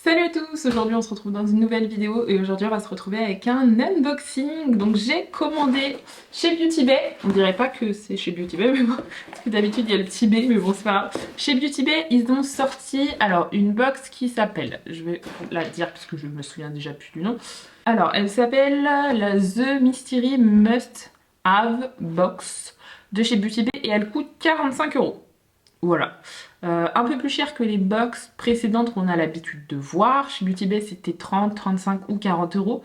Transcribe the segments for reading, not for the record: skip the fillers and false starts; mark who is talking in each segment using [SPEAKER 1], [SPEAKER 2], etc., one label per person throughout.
[SPEAKER 1] Salut à tous, aujourd'hui on se retrouve dans une nouvelle vidéo et aujourd'hui on va se retrouver avec un unboxing. Donc j'ai commandé chez Beauty Bay, on dirait pas que c'est chez Beauty Bay mais bon, parce que d'habitude il y a le petit B mais bon c'est pas grave. Chez Beauty Bay ils ont sorti alors une box qui s'appelle, je vais la dire parce que je me souviens déjà plus du nom. Alors elle s'appelle la The Mystery Must Have Box de chez Beauty Bay et elle coûte 45 €. Voilà. Un peu plus cher que les box précédentes qu'on a l'habitude de voir. Chez Beauty Bay, c'était 30, 35 ou 40 €.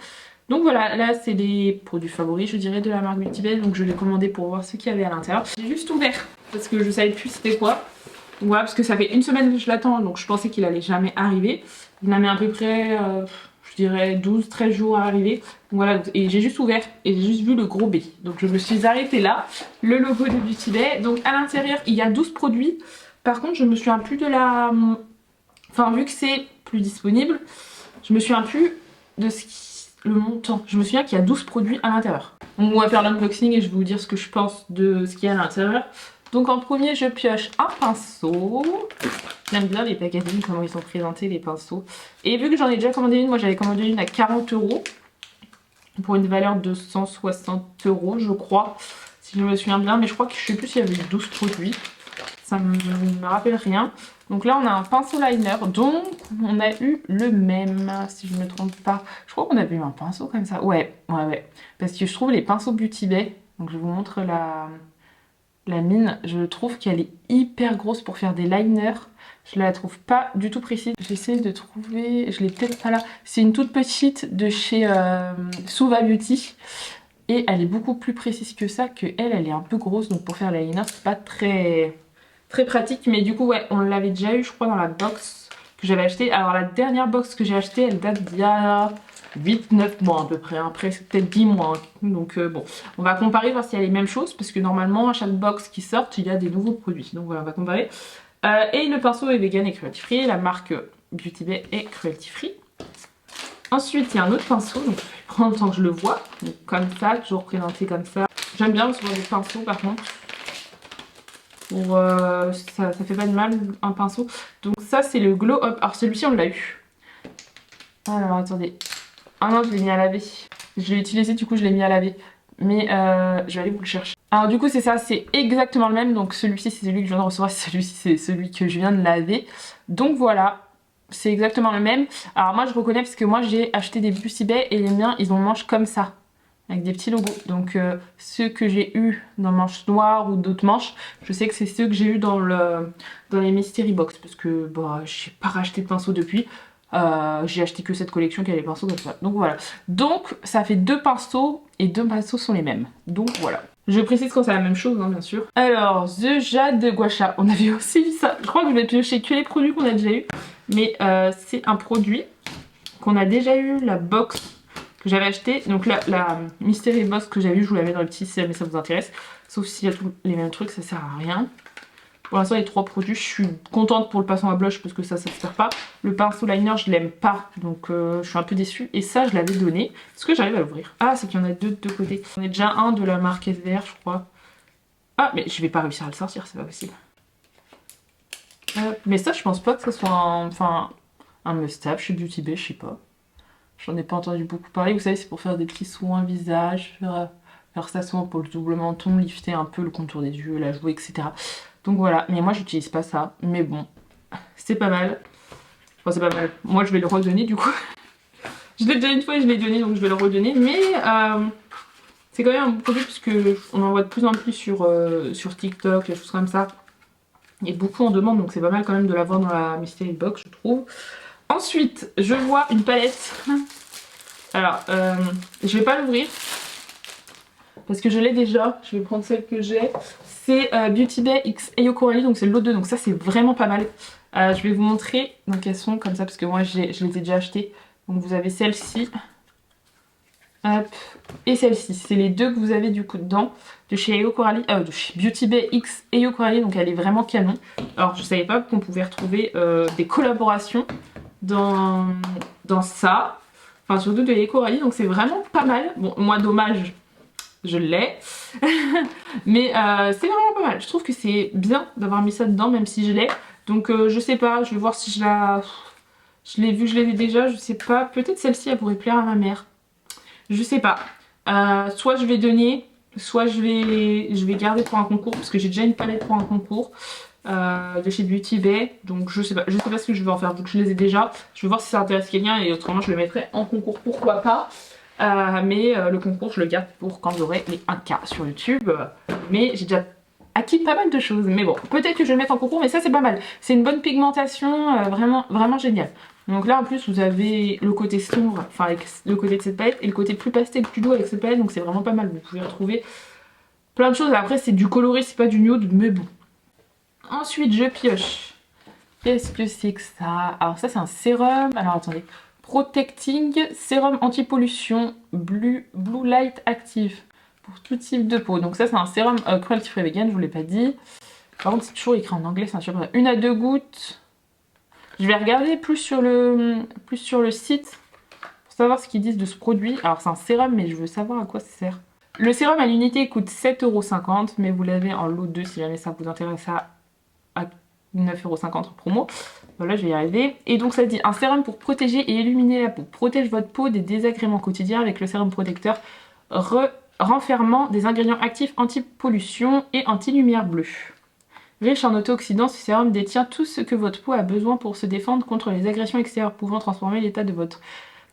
[SPEAKER 1] Donc voilà, là c'est les produits favoris, je dirais, de la marque Beauty Bay. Donc je l'ai commandé pour voir ce qu'il y avait à l'intérieur. J'ai juste ouvert parce que je savais plus c'était quoi. Donc voilà, parce que ça fait une semaine que je l'attends, donc je pensais qu'il allait jamais arriver. Il m'a mis à peu près, je dirais, 12-13 jours à arriver. Donc voilà, et j'ai juste ouvert et j'ai juste vu le gros B. Donc je me suis arrêtée là, le logo de Beauty Bay. Donc à l'intérieur, il y a 12 produits. Par contre, je me souviens plus de la... Enfin, vu que c'est plus disponible, je me souviens plus de le montant. Je me souviens qu'il y a 12 produits à l'intérieur. Donc on va faire l'unboxing et je vais vous dire ce que je pense de ce qu'il y a à l'intérieur. Donc en premier, je pioche un pinceau. J'aime bien les packaging, comment ils sont présentés les pinceaux. Et vu que j'en ai déjà commandé une, moi j'avais commandé une à 40 € pour une valeur de 160 € je crois, si je me souviens bien. Mais je crois que je sais plus s'il y avait 12 produits. Ça me rappelle rien. Donc là on a un pinceau liner, donc on a eu le même, si je ne me trompe pas. Je crois qu'on avait eu un pinceau comme ça. Ouais. Parce que je trouve les pinceaux Beauty Bay, donc je vous montre la mine, je trouve qu'elle est hyper grosse pour faire des liners. Je la trouve pas du tout précise. J'essaie de trouver, je l'ai peut-être pas là. C'est une toute petite de chez Suva Beauty. Et elle est beaucoup plus précise que ça, que elle est un peu grosse. Donc pour faire les liners, c'est pas très pratique. Mais du coup, ouais, on l'avait déjà eu, je crois, dans la box que j'avais achetée. Alors la dernière box que j'ai achetée, elle date d'il y a 8-9 mois à peu près, hein. Après c'est peut-être 10 mois, hein. Donc bon, on va comparer, voir s'il y a les mêmes choses, parce que normalement à chaque box qui sort, il y a des nouveaux produits. Donc voilà, on va comparer. Et le pinceau est vegan et cruelty free, la marque Beauty Bay est cruelty free. Ensuite, il y a un autre pinceau, donc je vais prendre le temps que je le vois. Donc comme ça, toujours présenté comme ça. J'aime bien recevoir des pinceaux par contre. Pour, ça fait pas de mal, un pinceau. Donc ça, c'est le Glow Up. Alors celui-ci, on l'a eu. Alors attendez. Ah non, je l'ai mis à laver. Je l'ai utilisé, du coup je l'ai mis à laver. Mais je vais aller vous le chercher. Alors du coup c'est ça, c'est exactement le même. Donc celui-ci c'est celui que je viens de recevoir, celui-ci c'est celui que je viens de laver. Donc voilà, c'est exactement le même. Alors moi je reconnais parce que moi j'ai acheté des Beauty Bay et les miens ils ont le manche comme ça, avec des petits logos. Donc ceux que j'ai eu dans le manche noir ou d'autres manches, je sais que c'est ceux que j'ai eu dans les Mystery Box. Parce que bah, j'ai pas racheté de pinceau depuis. J'ai acheté que cette collection qui a les pinceaux comme ça. Donc voilà. Donc ça fait deux pinceaux et deux pinceaux sont les mêmes. Donc voilà. Je précise quand c'est la même chose, hein, bien sûr. Alors, The Jade Gua Sha. On avait aussi vu ça. Je crois que je vais piocher que les produits qu'on a déjà eu. Mais c'est un produit qu'on a déjà eu, la box que j'avais acheté. Donc la Mystery Box que j'avais eu, je vous la mets dans le petit si jamais ça vous intéresse. Sauf s'il y a tous les mêmes trucs, ça sert à rien. Pour l'instant les trois produits, je suis contente pour le pinceau à blush parce que ça se perd pas. Le pinceau liner je l'aime pas, donc je suis un peu déçue. Et ça je l'avais donné. Est-ce que j'arrive à l'ouvrir? Ah, c'est qu'il y en a deux de deux côtés. On est déjà un de la marque SVR je crois. Ah mais je vais pas réussir à le sortir, c'est pas possible. Mais ça je pense pas que ce soit un must-have chez Beauty Bay, je sais pas. J'en ai pas entendu beaucoup parler. Vous savez, c'est pour faire des petits soins visage, faire ça soin pour le double menton, lifter un peu le contour des yeux, la joue, etc. Donc voilà, mais moi j'utilise pas ça, mais bon, c'est pas mal. Enfin c'est pas mal, moi je vais le redonner du coup. Je l'ai déjà une fois et je l'ai donné donc je vais le redonner, mais c'est quand même un bon produit puisque on en voit de plus en plus sur TikTok, des choses comme ça. Et beaucoup en demandent donc c'est pas mal quand même de l'avoir dans la Mystery Box je trouve. Ensuite, je vois une palette. Alors, je vais pas l'ouvrir parce que je l'ai déjà. Je vais prendre celle que j'ai. C'est Beauty Bay X Ayo Coralie, donc c'est le lot 2, donc ça c'est vraiment pas mal. Je vais vous montrer donc elles sont comme ça parce que moi je les ai déjà achetées. Donc vous avez celle-ci, hop, et celle-ci. C'est les deux que vous avez du coup dedans, de chez Ayo Coralie, de chez Beauty Bay X Ayo Coralie, donc elle est vraiment canon. Alors je savais pas qu'on pouvait retrouver des collaborations dans ça. Enfin surtout de Ayo Coralie, donc c'est vraiment pas mal. Bon moi dommage, je l'ai. Mais c'est vraiment pas mal. Je trouve que c'est bien d'avoir mis ça dedans même si je l'ai. Donc je sais pas, je vais voir si je Je l'ai vu, je l'ai déjà, je sais pas. Peut-être celle-ci, elle pourrait plaire à ma mère. Je sais pas. Soit je vais donner, soit je vais garder pour un concours, parce que j'ai déjà une palette pour un concours de chez Beauty Bay. Donc je sais pas ce que je vais en faire, vu que je les ai déjà. Je vais voir si ça intéresse quelqu'un et autrement je le mettrai en concours, pourquoi pas. Mais le concours, je le garde pour quand j'aurai les 1K sur YouTube. Mais j'ai déjà acquis pas mal de choses. Mais bon, peut-être que je vais le mettre en concours, mais ça c'est pas mal. C'est une bonne pigmentation, vraiment, vraiment génial. Donc là en plus vous avez le côté sombre, enfin avec le côté de cette palette, et le côté plus pastel, plus doux avec cette palette, donc c'est vraiment pas mal. Vous pouvez retrouver plein de choses. Après c'est du coloré, c'est pas du nude, mais bon. Ensuite je pioche. Qu'est-ce que c'est que ça? Alors ça c'est un sérum, alors attendez. Protecting Sérum Anti-Pollution Blue Light Active pour tout type de peau. Donc ça c'est un sérum cruelty free vegan, je vous l'ai pas dit. Par contre c'est toujours écrit en anglais, c'est un super. 1 à 2 gouttes. Je vais regarder plus sur le site pour savoir ce qu'ils disent de ce produit. Alors c'est un sérum mais je veux savoir à quoi ça sert. Le sérum à l'unité coûte 7,50 €, mais vous l'avez en lot 2 si jamais ça vous intéresse à 9,50 € en promo. Voilà, je vais y arriver. Et donc ça dit un sérum pour protéger et illuminer la peau. Protège votre peau des désagréments quotidiens avec le sérum protecteur renfermant des ingrédients actifs anti-pollution et anti-lumière bleue. Riche en antioxydants, ce sérum détient tout ce que votre peau a besoin pour se défendre contre les agressions extérieures, pouvant transformer l'état de votre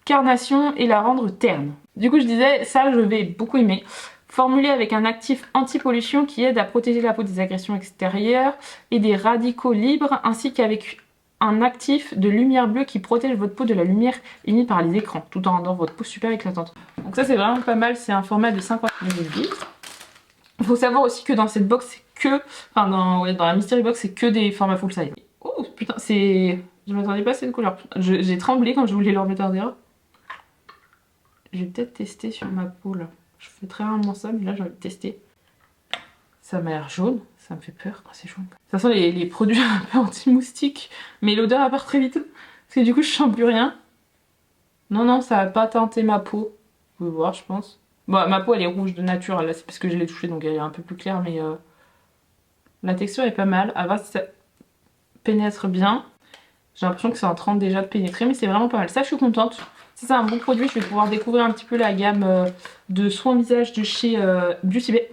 [SPEAKER 1] carnation et la rendre terne. Du coup, je disais, ça, je vais beaucoup aimer. Formulé avec un actif anti-pollution qui aide à protéger la peau des agressions extérieures et des radicaux libres, ainsi qu'avec un actif de lumière bleue qui protège votre peau de la lumière émise par les écrans, tout en rendant votre peau super éclatante. Donc ça, c'est vraiment pas mal. C'est un format de 50 ml. Il faut savoir aussi que dans cette box, c'est que... Enfin, dans la Mystery Box, c'est que des formats full size. Oh, putain, c'est... Je m'attendais pas à cette couleur. J'ai tremblé quand je voulais leur mettre un dehors. Je vais peut-être tester sur ma peau, là. Je fais très rarement ça, mais là, j'ai envie de tester. Ça m'a l'air jaune. Ça me fait peur quand c'est jaune. De toute façon, les produits un peu anti-moustiques. Mais l'odeur, elle part très vite. Parce que du coup, je sens plus rien. Non, non, ça va pas teinter ma peau. Vous pouvez voir, je pense. Bon, ma peau, elle est rouge de nature. Là, c'est parce que je l'ai touchée, donc elle est un peu plus claire. Mais la texture est pas mal. À voir si ça pénètre bien. J'ai l'impression que c'est en train déjà de pénétrer, mais c'est vraiment pas mal. Ça, je suis contente. Si c'est un bon produit, je vais pouvoir découvrir un petit peu la gamme de soins visage de chez Beauty Bay.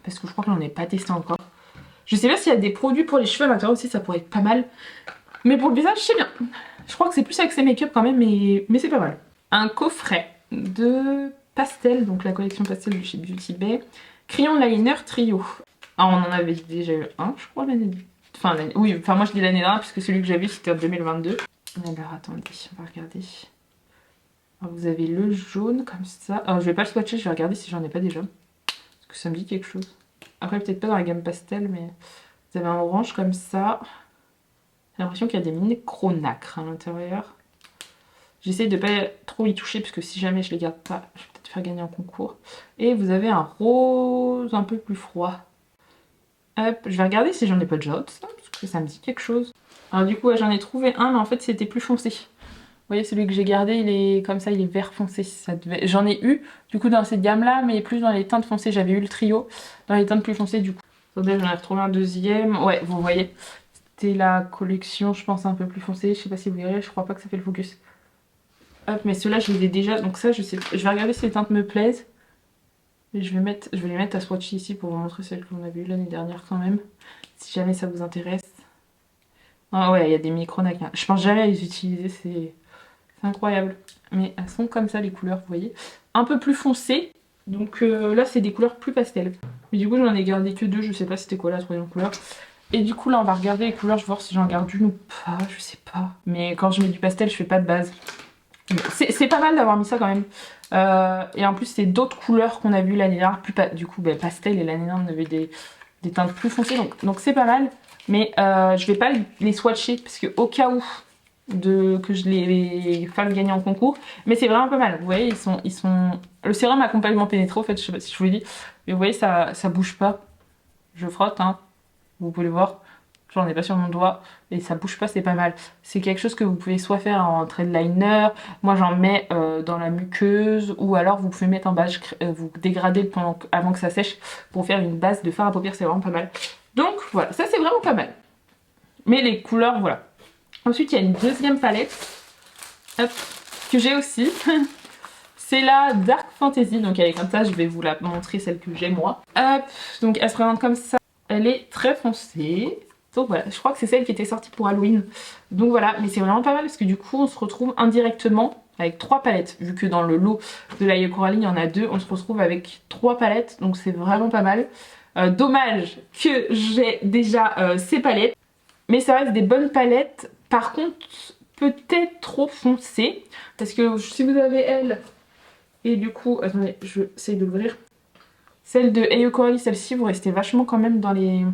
[SPEAKER 1] Parce que je crois que j'en ai pas testé encore. Je sais pas s'il y a des produits pour les cheveux à l'intérieur aussi, ça pourrait être pas mal. Mais pour le visage, c'est bien. Je crois que c'est plus avec ses make-up quand même, mais c'est pas mal. Un coffret de pastel, donc la collection pastel de chez Beauty Bay. Crayon liner trio. Ah, on en avait déjà eu un, je crois, l'année... oui, moi je dis l'année dernière, puisque celui que j'avais c'était en 2022. Alors attendez, on va regarder. Alors, vous avez le jaune comme ça. Alors je vais pas le swatcher, je vais regarder si j'en ai pas déjà. Parce que ça me dit quelque chose. Après peut-être pas dans la gamme pastel, mais vous avez un orange comme ça. J'ai l'impression qu'il y a des micro nacres à l'intérieur. J'essaye de pas trop y toucher, parce que si jamais je les garde pas, je vais peut-être faire gagner en concours. Et vous avez un rose un peu plus froid. Hop, je vais regarder si j'en ai pas déjà autre, parce que ça me dit quelque chose. Alors du coup, j'en ai trouvé un, mais en fait c'était plus foncé. Vous voyez, celui que j'ai gardé, il est comme ça, il est vert foncé. J'en ai eu, du coup, dans cette gamme-là, mais plus dans les teintes foncées. J'avais eu le trio, dans les teintes plus foncées, du coup. Attendez, j'en ai retrouvé un deuxième. Ouais, vous voyez, c'était la collection, je pense, un peu plus foncée. Je sais pas si vous verrez, je crois pas que ça fait le focus. Hop, mais ceux-là, je les ai déjà, donc ça, je sais. Je vais regarder si les teintes me plaisent. Et je vais les mettre à swatcher ici pour vous montrer celles qu'on avait eues l'année dernière quand même. Si jamais ça vous intéresse. Ah ouais, il y a des micro-nacres. Je pense jamais à les utiliser, c'est incroyable. Mais elles sont comme ça les couleurs, vous voyez. Un peu plus foncées. Donc là, c'est des couleurs plus pastel. Mais du coup, j'en ai gardé que deux. Je sais pas c'était quoi la troisième couleur. Et du coup, là, on va regarder les couleurs. Je vais voir si j'en garde une ou pas. Je sais pas. Mais quand je mets du pastel, je fais pas de base. C'est pas mal d'avoir mis ça quand même. Et en plus, c'est d'autres couleurs qu'on a vu l'année dernière. Du coup, pastel, et l'année dernière, on avait des teintes plus foncées. Donc c'est pas mal. Mais je vais pas les swatcher parce que au cas où que je les fasse gagner en concours. Mais c'est vraiment pas mal. Vous voyez, ils sont... Le sérum a complètement pénétré, en fait, je sais pas si je vous l'ai dit. Mais vous voyez, ça bouge pas. Je frotte, hein. Vous pouvez le voir. J'en ai pas sur mon doigt. Et ça bouge pas, c'est pas mal. C'est quelque chose que vous pouvez soit faire en trait de liner. Moi, j'en mets dans la muqueuse. Ou alors, vous pouvez mettre en base, vous dégradez avant que ça sèche pour faire une base de fard à paupières. C'est vraiment pas mal. Donc, voilà. Ça, c'est vraiment pas mal. Mais les couleurs, voilà. Ensuite, il y a une deuxième palette, hop, que j'ai aussi. C'est la Dark Fantasy, donc elle est comme ça, je vais vous la montrer, celle que j'ai moi. Hop, donc elle se présente comme ça, elle est très foncée. Donc voilà, je crois que c'est celle qui était sortie pour Halloween. Donc voilà, mais c'est vraiment pas mal parce que du coup on se retrouve indirectement avec 3 palettes. Vu que dans le lot de la Yo Coralie il y en a 2, on se retrouve avec 3 palettes, donc c'est vraiment pas mal. Dommage que j'ai déjà ces palettes, mais ça reste des bonnes palettes. Par contre, peut-être trop foncées, parce que si vous avez elle... Et du coup, attendez, je vais essayer d'ouvrir. Celle de Yo Coralie, celle-ci, vous restez vachement quand même dans les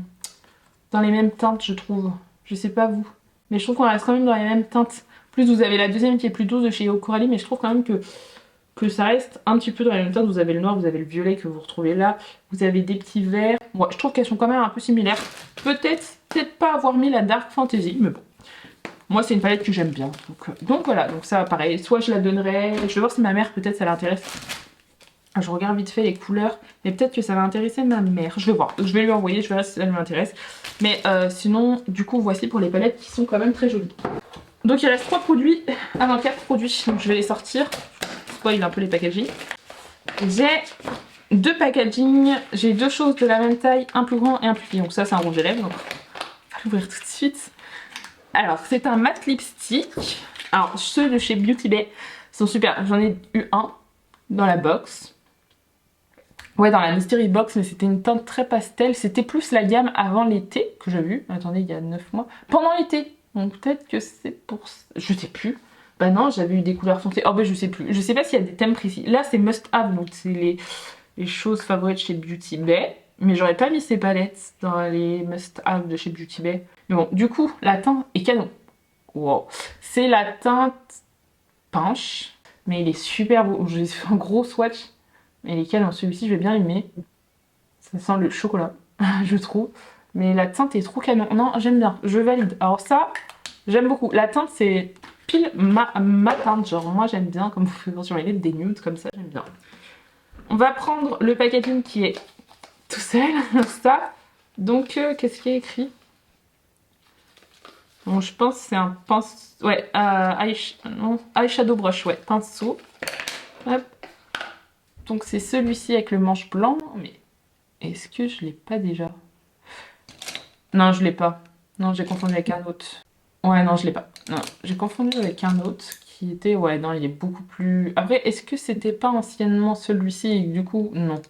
[SPEAKER 1] mêmes teintes, je trouve. Je sais pas vous, mais je trouve qu'on reste quand même dans les mêmes teintes. Plus vous avez la deuxième qui est plus douce de chez Yo Coralie, mais je trouve quand même que ça reste un petit peu dans les mêmes teintes. Vous avez le noir, vous avez le violet que vous retrouvez là. Vous avez des petits verts. Moi, je trouve qu'elles sont quand même un peu similaires. Peut-être pas avoir mis la Dark Fantasy, mais bon. Moi c'est une palette que j'aime bien, donc voilà, donc ça pareil, soit je la donnerai, je vais voir si ma mère peut-être ça l'intéresse. Je regarde vite fait les couleurs, mais peut-être que ça va intéresser ma mère, je vais voir, je vais lui envoyer, je verrai si ça lui intéresse. Mais sinon, du coup voici pour les palettes qui sont quand même très jolies. Donc il reste 3 produits, avant 4 produits, donc je vais les sortir, je spoil un peu les packaging. J'ai 2 packaging, j'ai 2 choses de la même taille, un plus grand et un plus petit, donc ça c'est un rouge à lèvres, donc on va l'ouvrir tout de suite. Alors, c'est un matte lipstick. Alors, ceux de chez Beauty Bay sont super. J'en ai eu un dans la box. Ouais, dans la mystery box, mais c'était une teinte très pastel. C'était plus la gamme avant l'été que j'ai vu. Attendez, il y a 9 mois. Pendant l'été. Donc peut-être que c'est pour... Je sais plus. Bah non, j'avais eu des couleurs foncées. Oh bah je sais plus. Je sais pas s'il y a des thèmes précis. Là, c'est must have. Donc c'est les choses favorites chez Beauty Bay. Mais j'aurais pas mis ces palettes dans les must have de chez Beauty Bay. Mais bon, du coup, la teinte est canon. Wow. C'est la teinte pinche. Mais il est super beau. J'ai fait un gros swatch. Mais il est canon. Celui-ci, je vais bien aimer. Ça sent le chocolat, je trouve. Mais la teinte est trop canon. Non, j'aime bien. Je valide. Alors ça, j'aime beaucoup. La teinte, c'est pile ma teinte. Genre, moi, j'aime bien. Comme vous pouvez voir sur mes lèvres, des nudes comme ça. J'aime bien. On va prendre le packaging qui est tout seul. Ça. Donc, qu'est-ce qui est écrit ? Bon, je pense que c'est un pinceau. Ouais, eyeshadow brush, ouais, pinceau. Hop. Donc c'est celui-ci avec le manche blanc. Mais est-ce que je l'ai pas déjà? Non, je l'ai pas. Non, j'ai confondu avec un autre. Ouais, non, je l'ai pas. Non, j'ai confondu avec un autre qui était... Ouais, non, il est beaucoup plus... Après, est-ce que c'était pas anciennement celui-ci et du coup, non.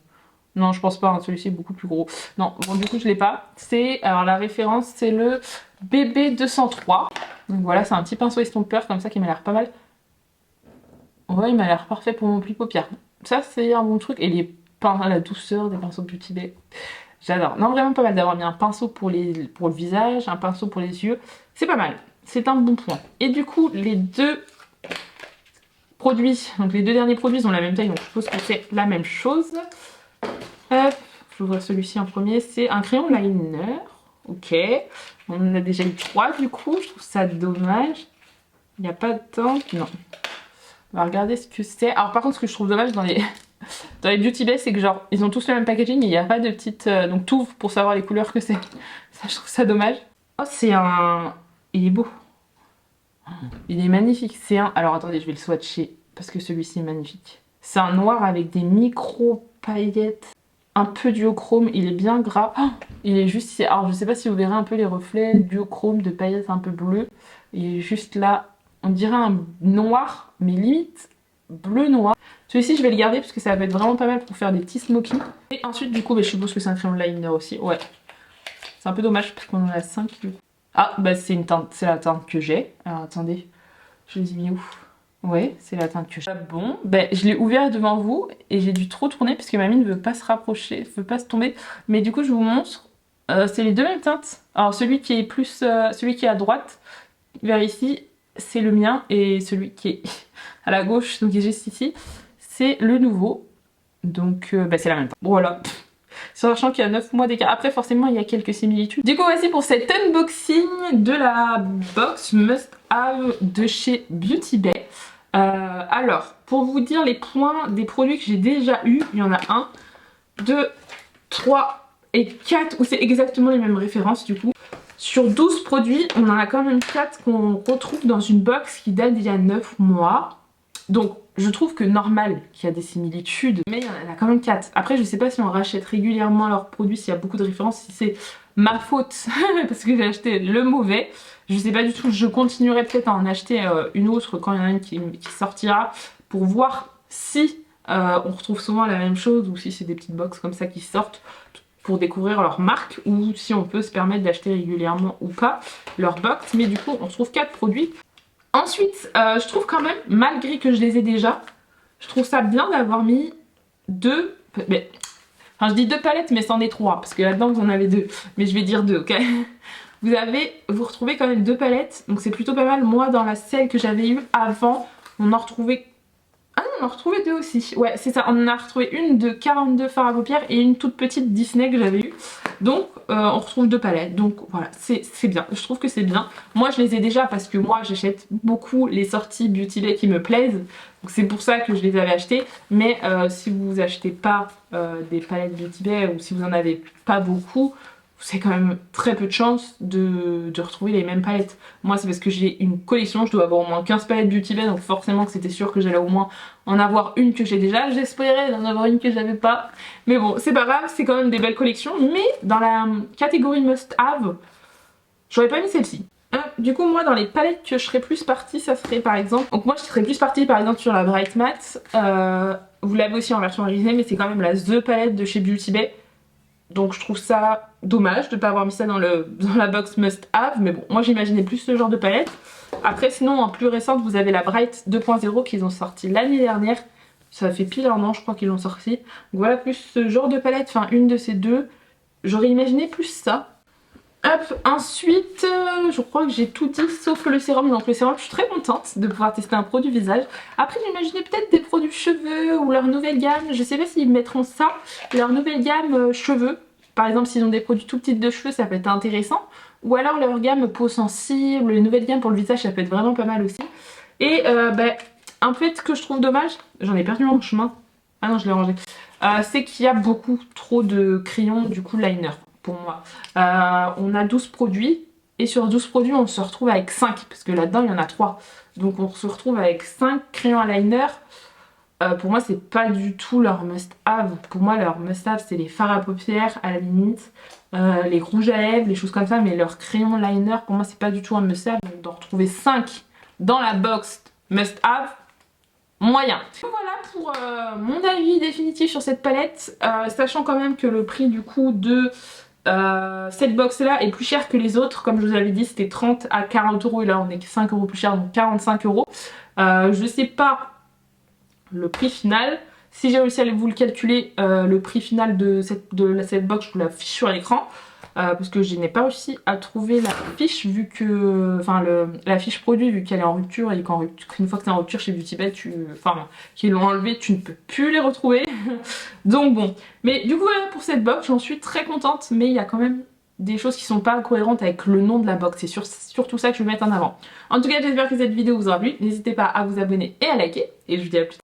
[SPEAKER 1] Non, je pense pas, hein, celui-ci est beaucoup plus gros. Non, bon, du coup, je l'ai pas. C'est... Alors, la référence, c'est le BB203. Donc voilà, c'est un petit pinceau estompeur comme ça qui m'a l'air pas mal. Ouais, il m'a l'air parfait pour mon pli paupière. Ça, c'est un bon truc. Et les la douceur des pinceaux Beauty Bay. J'adore. Non, vraiment pas mal d'avoir mis un pinceau pour le visage, un pinceau pour les yeux. C'est pas mal. C'est un bon point. Et du coup, les 2 produits, donc les 2 derniers produits ont la même taille, donc je suppose que c'est la même chose. Hop, je vais ouvrir celui-ci en premier. C'est un crayon liner. Ok. On en a déjà eu 3 du coup. Je trouve ça dommage. Il n'y a pas de teinte. Non. On va regarder ce que c'est. Alors par contre, ce que je trouve dommage dans les Beauty Bay, c'est que genre, ils ont tous le même packaging et il n'y a pas de petite... donc tout pour savoir les couleurs que c'est. Ça, je trouve ça dommage. Oh, c'est un... Il est beau. Il est magnifique. C'est un... Alors attendez, je vais le swatcher parce que celui-ci est magnifique. C'est un noir avec des micro paillettes. Un peu duochrome, il est bien gras. Oh, il est juste ici. Alors je sais pas si vous verrez un peu les reflets duochrome de paillettes un peu bleues. Il est juste là. On dirait un noir, mais limite bleu noir. Celui-ci je vais le garder parce que ça va être vraiment pas mal pour faire des petits smokies. Et ensuite du coup, je suppose que c'est un crayon liner aussi. Ouais. C'est un peu dommage parce qu'on en a 5. Ah bah c'est la teinte que j'ai. Alors attendez, je les ai mis où? Ouais, c'est la teinte que j'ai. Bon, ben, je l'ai ouvert devant vous et j'ai dû trop tourner parce que mamie ne veut pas se rapprocher, ne veut pas se tomber. Mais du coup, je vous montre. C'est les 2 mêmes teintes. Alors celui qui est plus, celui qui est à droite, vers ici, c'est le mien et celui qui est à la gauche, donc qui est juste ici, c'est le nouveau. Donc, ben, c'est la même teinte. Voilà. Sachant qu'il y a 9 mois d'écart. Après, forcément, il y a quelques similitudes. Du coup, voici pour cet unboxing de la box Must Have de chez Beauty Bay. Alors, pour vous dire les points des produits que j'ai déjà eu, il y en a 1, 2, 3 et 4 où c'est exactement les mêmes références du coup. Sur 12 produits, on en a quand même 4 qu'on retrouve dans une box qui date d'il y a 9 mois. Donc je trouve que normal qu'il y a des similitudes, mais il y en a quand même 4. Après je sais pas si on rachète régulièrement leurs produits, s'il y a beaucoup de références, si c'est ma faute parce que j'ai acheté le mauvais. Je sais pas du tout, je continuerai peut-être à en acheter une autre quand il y en a une qui sortira pour voir si on retrouve souvent la même chose ou si c'est des petites box comme ça qui sortent pour découvrir leur marque ou si on peut se permettre d'acheter régulièrement ou pas leur box. Mais du coup on retrouve 4 produits. Ensuite, je trouve quand même, malgré que je les ai déjà, je trouve ça bien d'avoir mis 2... Enfin, je dis 2 palettes, mais c'en est 3, parce que là-dedans, vous en avez 2. Mais je vais dire 2, ok? Vous retrouvez quand même 2 palettes, donc c'est plutôt pas mal. Moi, dans celle que j'avais eue avant, on en retrouvait... Ah non, on en retrouvait 2 aussi. Ouais, c'est ça, on en a retrouvé une de 42 fards à paupières et une toute petite Disney que j'avais eue. Donc on retrouve 2 palettes, donc voilà, c'est bien, je trouve que c'est bien. Moi je les ai déjà parce que moi j'achète beaucoup les sorties Beauty Bay qui me plaisent, donc c'est pour ça que je les avais achetées. Mais si vous achetez pas des palettes Beauty Bay ou si vous en avez pas beaucoup, c'est quand même très peu de chances de retrouver les mêmes palettes. Moi c'est parce que j'ai une collection, je dois avoir au moins 15 palettes Beauty Bay, donc forcément que c'était sûr que j'allais au moins en avoir une que j'ai déjà. J'espérais d'en avoir une que j'avais pas, mais bon c'est pas grave, c'est quand même des belles collections. Mais dans la catégorie must have, j'aurais pas mis celle-ci. Du coup moi dans les palettes que je serais plus partie, ça serait par exemple, donc moi je serais plus partie par exemple sur la Bright Matte. Vous l'avez aussi en version originale, mais c'est quand même la The palette de chez Beauty Bay. Donc je trouve ça dommage de ne pas avoir mis ça dans la box must have, mais bon, moi j'imaginais plus ce genre de palette. Après sinon en plus récente vous avez la Bright 2.0 qu'ils ont sorti l'année dernière. Ça fait pile un an je crois qu'ils l'ont sorti. Donc voilà, plus ce genre de palette, enfin une de ces deux. J'aurais imaginé plus ça. Hop, ensuite je crois que j'ai tout dit sauf le sérum. Donc le sérum je suis très contente de pouvoir tester un produit visage. Après j'imaginais peut-être des produits cheveux ou leur nouvelle gamme. Je sais pas s'ils mettront ça, leur nouvelle gamme cheveux. Par exemple s'ils ont des produits tout petits de cheveux ça peut être intéressant. Ou alors leur gamme peau sensible, les nouvelles gammes pour le visage ça peut être vraiment pas mal aussi. Et en fait ce que je trouve dommage, j'en ai perdu mon chemin. Ah non je l'ai rangé. C'est qu'il y a beaucoup trop de crayons du coup liner. Pour moi. On a 12 produits et sur 12 produits on se retrouve avec 5 parce que là-dedans il y en a 3. Donc on se retrouve avec 5 crayons eyeliner. Pour moi c'est pas du tout leur must have. Pour moi leur must have c'est les fards à paupières à la limite, les rouges à lèvres, les choses comme ça, mais leur crayon liner pour moi c'est pas du tout un must have. Donc d'en retrouver 5 dans la box must have, moyen. Voilà pour mon avis définitif sur cette palette, sachant quand même que le prix du coup de cette box là est plus cher que les autres. Comme je vous avais dit c'était 30 à 40 euros et là on est 5 euros plus cher, donc 45 euros. Je sais pas le prix final. Si j'ai réussi à vous le calculer, le prix final de cette box je vous l'affiche sur l'écran. Parce que je n'ai pas réussi à trouver la fiche vu que... Enfin la fiche produit vu qu'elle est en rupture et qu'une fois que c'est en rupture chez Beauty Bay, enfin qu'ils l'ont enlevé, tu ne peux plus les retrouver. Donc bon. Mais du coup voilà pour cette box, j'en suis très contente, mais il y a quand même des choses qui sont pas cohérentes avec le nom de la box. C'est surtout ça que je vais mettre en avant. En tout cas j'espère que cette vidéo vous aura plu. N'hésitez pas à vous abonner et à liker. Et je vous dis à plus tard.